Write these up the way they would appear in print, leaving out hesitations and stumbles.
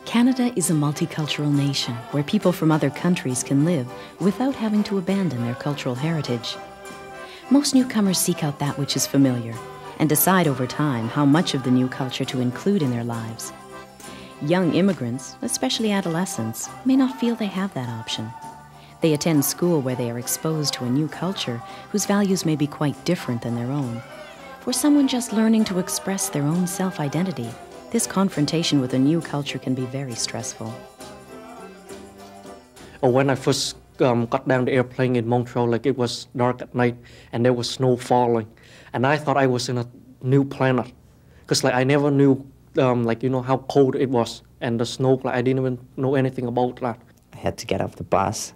Canada is a multicultural nation where people from other countries can live without having to abandon their cultural heritage. Most newcomers seek out that which is familiar and decide over time how much of the new culture to include in their lives. Young immigrants, especially adolescents, may not feel they have that option. They attend school where they are exposed to a new culture whose values may be quite different than their own. For someone just learning to express their own self-identity, this confrontation with a new culture can be very stressful. When I first got down the airplane in Montreal, like it was dark at night and there was snow falling, and I thought I was in a new planet, because like I never knew how cold it was, and the snow, like I didn't even know anything about that. I had to get off the bus,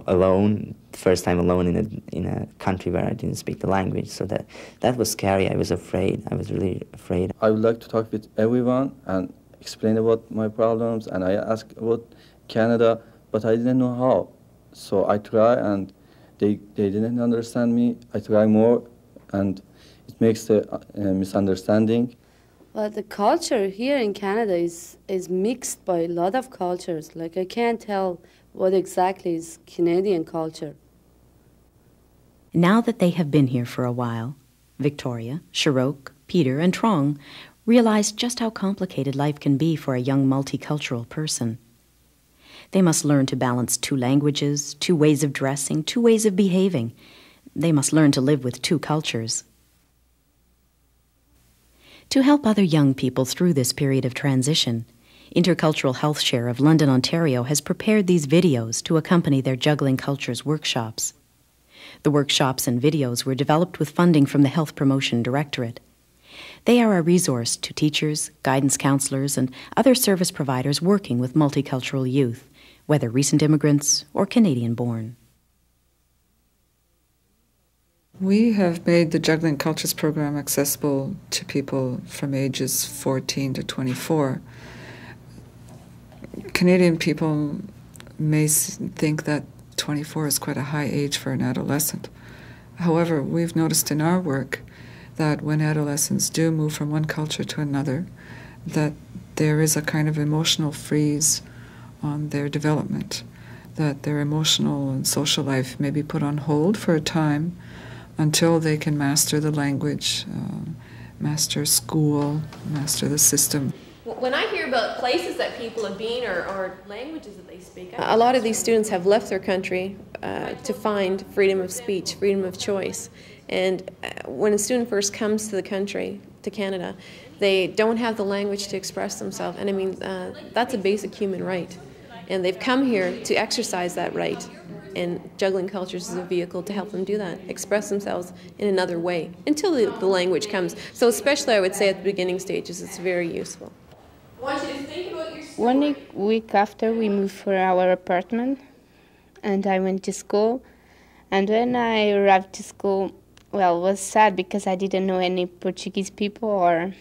alone, first time alone in a country where I didn't speak the language, so that was scary. I was afraid. I was really afraid. I would like to talk with everyone and explain about my problems, and I asked about Canada, but I didn't know how. So I try, and they didn't understand me. I try more, and it makes the misunderstanding. Well, the culture here in Canada is mixed by a lot of cultures. Like, I can't tell what exactly is Canadian culture. Now that they have been here for a while, Victoria, Sharok, Peter, and Trong realize just how complicated life can be for a young multicultural person. They must learn to balance 2 languages, 2 ways of dressing, 2 ways of behaving. They must learn to live with 2 cultures. To help other young people through this period of transition, Intercultural Health Share of London, Ontario has prepared these videos to accompany their Juggling Cultures workshops. The workshops and videos were developed with funding from the Health Promotion Directorate. They are a resource to teachers, guidance counselors, and other service providers working with multicultural youth, whether recent immigrants or Canadian-born. We have made the Juggling Cultures program accessible to people from ages 14 to 24. Canadian people may think that 24 is quite a high age for an adolescent. However, we've noticed in our work that when adolescents do move from one culture to another, that there is a kind of emotional freeze on their development, that their emotional and social life may be put on hold for a time until they can master the language, master school, master the system. When I hear about places that people have been or languages that they speak, a lot of these students have left their country to find freedom of speech, freedom of choice. And when a student first comes to the country, to Canada, they don't have the language to express themselves. And I mean, that's a basic human right. And they've come here to exercise that right. And Juggling Cultures is a vehicle to help them do that, express themselves in another way, until the language comes. So especially, I would say, at the beginning stages, it's very useful. I want you to think about your story. 1 week after we moved for our apartment, and I went to school. And when I arrived to school, well, it was sad because I didn't know any Portuguese people or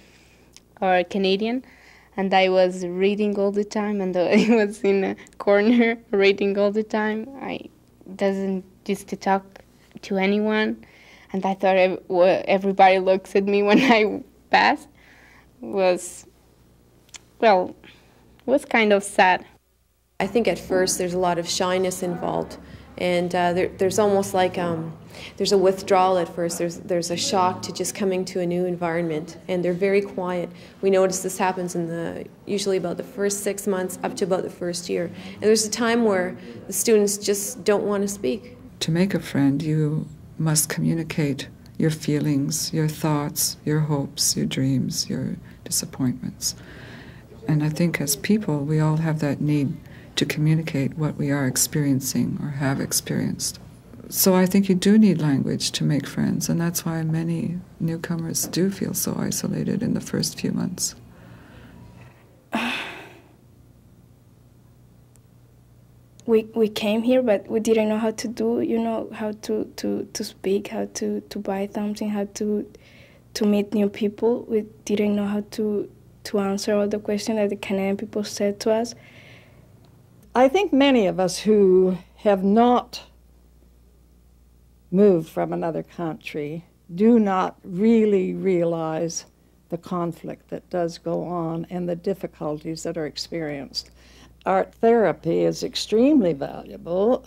Canadian. And I was reading all the time, and I was in a corner reading all the time. I doesn't used to talk to anyone, and I thought everybody looks at me when I pass. Was kind of sad. I think at first there's a lot of shyness involved, and there's almost like there's a withdrawal at first. There's a shock to just coming to a new environment, and they're very quiet. We notice this happens in usually about the first 6 months up to about the first year. And there's a time where the students just don't want to speak. To make a friend, you must communicate your feelings, your thoughts, your hopes, your dreams, your disappointments. And I think as people, we all have that need to communicate what we are experiencing or have experienced. So I think you do need language to make friends, and that's why many newcomers do feel so isolated in the first few months. We came here, but we didn't know how to do, how to speak, how to buy something, how to meet new people. We didn't know how to answer all the questions that the Canadian people said to us. I think many of us who have not moved from another country do not really realize the conflict that does go on and the difficulties that are experienced. Art therapy is extremely valuable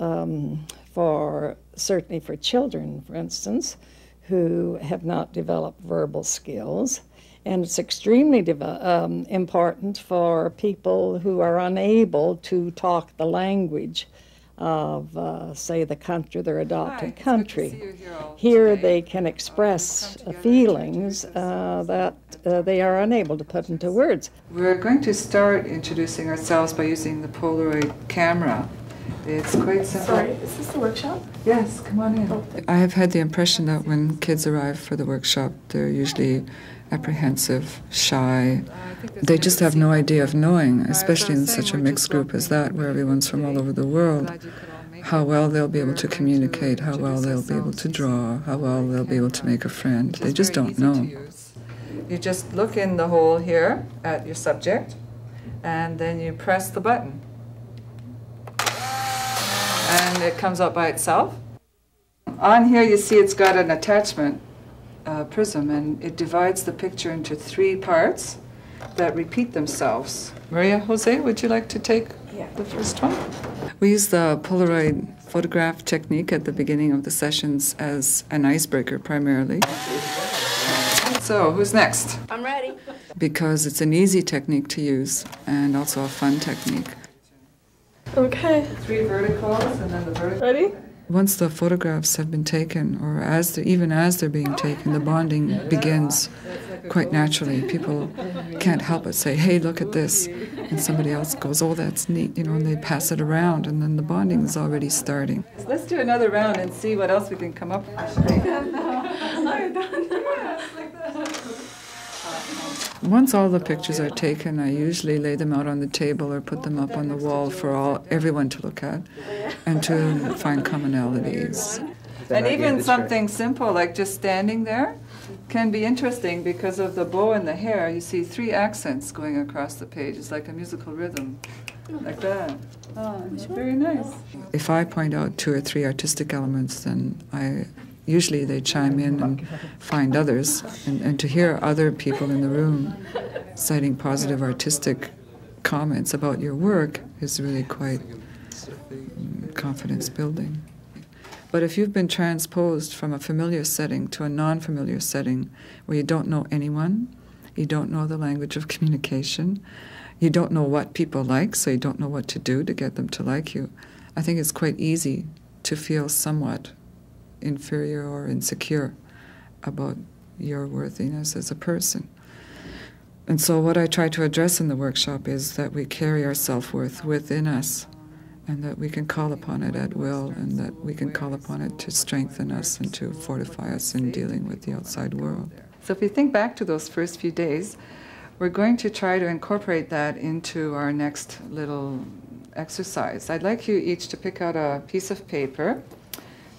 certainly for children, for instance, who have not developed verbal skills. And it's extremely important for people who are unable to talk the language of, say, the country, their adopted country. Here they can express feelings that they are unable to put into words. We're going to start introducing ourselves by using the Polaroid camera. It's quite simple. Sorry, is this the workshop? Yes, come on in. I have had the impression that when kids arrive for the workshop, they're usually apprehensive, shy. They just have no idea of knowing, especially in such a mixed group as that, where everyone's from all over the world, how well they'll be able to communicate, how well they'll be able to draw, how well they'll be able to make a friend. They just don't know. You just look in the hole here at your subject, and then you press the button. And it comes out by itself. On here you see it's got an attachment prism, and it divides the picture into 3 parts that repeat themselves. Maria Jose, would you like to take the first one? We use the Polaroid photograph technique at the beginning of the sessions as an icebreaker primarily. So, who's next? I'm ready. Because it's an easy technique to use and also a fun technique. Okay. 3 verticals and then the vertical. Ready? Once the photographs have been taken, or even as they're being taken, the bonding begins quite naturally. People can't help but say, hey, look at this. And somebody else goes, oh, that's neat, and they pass it around, and then the bonding is already starting. Let's do another round and see what else we can come up with. Once all the pictures are taken, I usually lay them out on the table or put them up on the wall for everyone to look at and to find commonalities. And even something simple like just standing there can be interesting because of the bow and the hair. You see 3 accents going across the page. It's like a musical rhythm, like that. Oh, very nice. If I point out 2 or 3 artistic elements, then usually they chime in and find others, and to hear other people in the room citing positive artistic comments about your work is really quite confidence building. But if you've been transposed from a familiar setting to a non-familiar setting where you don't know anyone, you don't know the language of communication, you don't know what people like, so you don't know what to do to get them to like you, I think it's quite easy to feel somewhat inferior or insecure about your worthiness as a person. And so what I try to address in the workshop is that we carry our self-worth within us, and that we can call upon it at will, and that we can call upon it to strengthen us and to fortify us in dealing with the outside world. So if you think back to those first few days, we're going to try to incorporate that into our next little exercise. I'd like you each to pick out a piece of paper,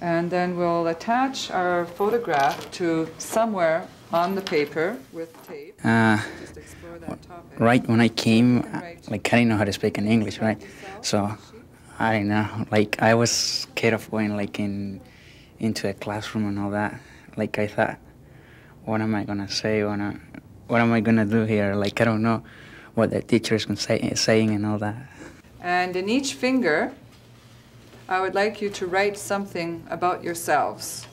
and then we'll attach our photograph to somewhere on the paper with tape. Just explore that topic. Right when I came, I didn't know how to speak in English, right? So, I don't know, I was scared of going into a classroom and all that. I thought, what am I gonna say? What am I gonna do here? I don't know what the teacher is saying and all that. And in each finger, I would like you to write something about yourselves.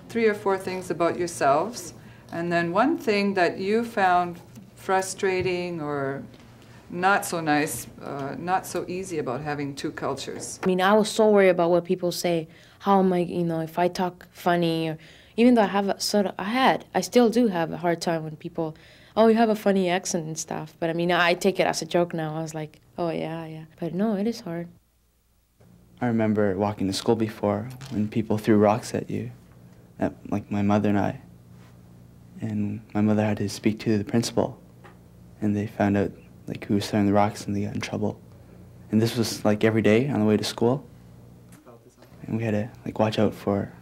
3 or 4 things about yourselves, and then 1 thing that you found frustrating or not so nice, not so easy about having 2 cultures. I mean, I was so worried about what people say. How am I, if I talk funny, or even though I still do have a hard time when people, oh, you have a funny accent and stuff. But I mean, I take it as a joke now. I was like, oh, yeah. But no, it is hard. I remember walking to school before when people threw rocks at you, like my mother and I. And my mother had to speak to the principal, and they found out who was throwing the rocks, and they got in trouble. And this was every day on the way to school. And we had to watch out for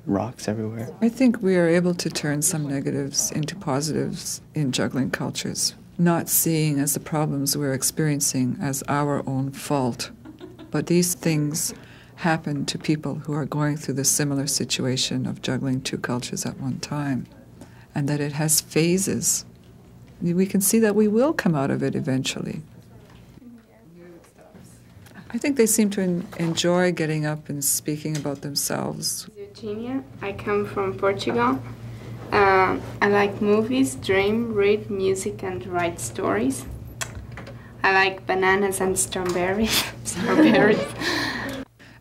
rocks everywhere. I think we are able to turn some negatives into positives in juggling cultures, not seeing as the problems we're experiencing as our own fault. But these things happen to people who are going through the similar situation of juggling 2 cultures at one time. and that it has phases. We can see that we will come out of it eventually. I think they seem to enjoy getting up and speaking about themselves. Eugenia, I come from Portugal. I like movies, dream, read music, and write stories. I like bananas and strawberries.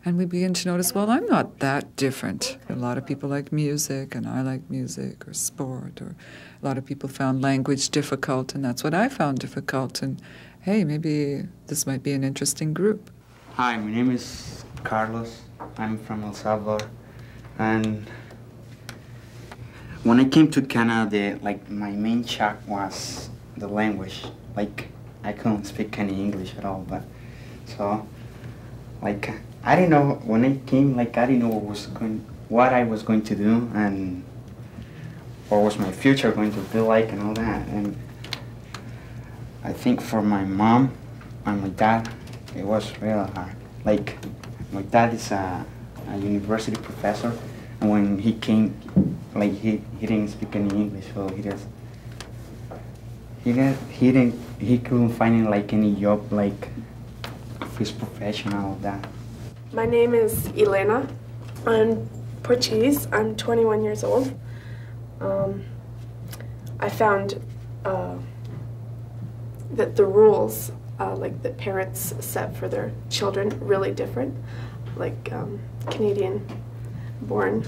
And we begin to notice, well, I'm not that different. A lot of people like music, and I like music, or sport, or a lot of people found language difficult, and that's what I found difficult. And hey, maybe this might be an interesting group. Hi, my name is Carlos. I'm from El Salvador, and when I came to Canada, my main shock was the language. I couldn't speak any English at all, but so I didn't know when I came. I didn't know what I was going to do, and what was my future going to be like, and all that. And I think for my mom and my dad, it was really hard. My dad is a university professor, and when he came, he didn't speak any English, so he couldn't find any job of his profession, all of that. My name is Elena. I'm Portuguese. I'm 21 years old. I found that the rules that parents set for their children really different. Canadian-born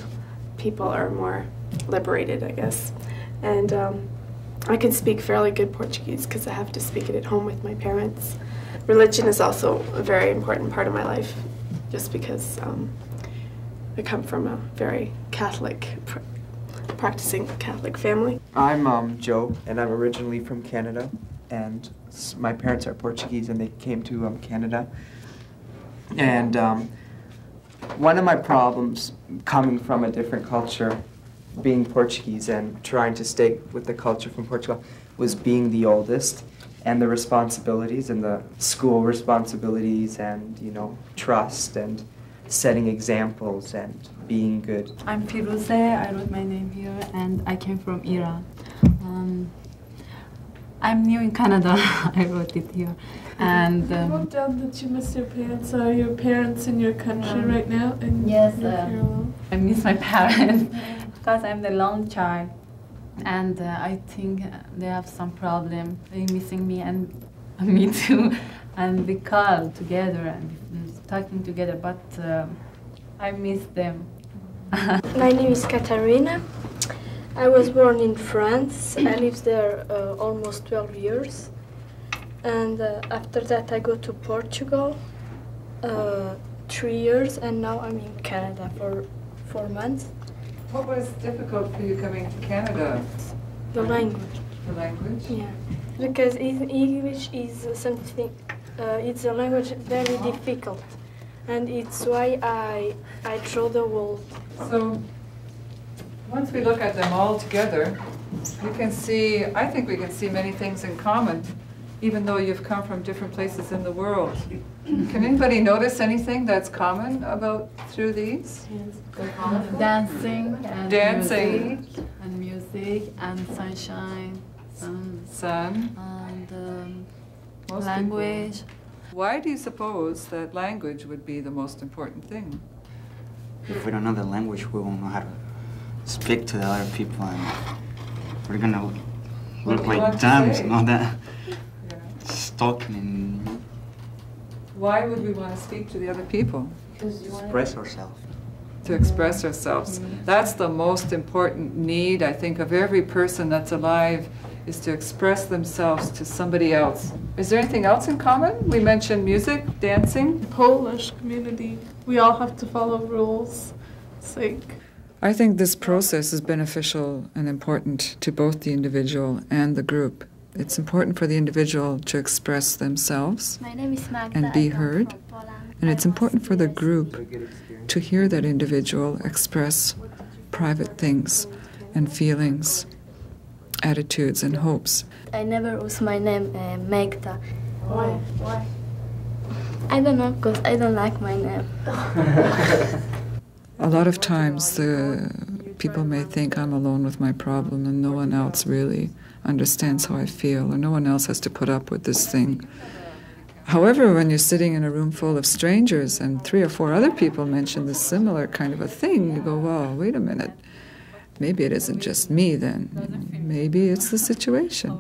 people are more liberated, I guess. And I can speak fairly good Portuguese because I have to speak it at home with my parents. Religion is also a very important part of my life, just because I come from a very Catholic, practicing Catholic family. I'm Joe, and I'm originally from Canada, and my parents are Portuguese, and they came to Canada. And one of my problems coming from a different culture, being Portuguese and trying to stay with the culture from Portugal, was being the oldest, and the responsibilities and the school responsibilities and, trust and setting examples and being good. I'm Firuze, I wrote my name here, and I came from Iran. I'm new in Canada, I wrote it here. And you wrote down that you miss your parents. Are your parents in your country right now? Yes, I miss my parents because I'm the lone child. And I think they have some problem. They're missing me and me too. And we call together and talking together, but I miss them. My name is Katarina. I was born in France. I lived there almost 12 years. And after that I go to Portugal 3 years, and now I'm in Canada for 4 months. What was difficult for you coming to Canada? The language. The language? Yeah, because English is something, it's a language very difficult, and it's why I throw the wall. So, once we look at them all together, you can see, I think we can see many things in common, even though you've come from different places in the world. Can anybody notice anything that's common through these? Dancing and dancing music and sunshine, sun and language. People. Why do you suppose that language would be the most important thing? If we don't know the language, we won't know how to speak to the other people, and we're gonna look like dummies and all that. Just talking and... Why would we want to speak to the other people? Express ourselves. To express ourselves. That's the most important need, I think, of every person that's alive, is to express themselves to somebody else. Is there anything else in common? We mentioned music, dancing. Polish community, we all have to follow rules. It's I think this process is beneficial and important to both the individual and the group. It's important for the individual to express themselves and be heard, and it's important for the group to hear that individual express private things and feelings, attitudes and hopes. I never use my name Magda. Why? I don't know, because I don't like my name. A lot of times the people may think I'm alone with my problem and no one else really understands how I feel, or no one else has to put up with this thing. However, when you're sitting in a room full of strangers and 3 or 4 other people mention this similar kind of a thing, you go, well, wait a minute. Maybe it isn't just me then. Maybe it's the situation.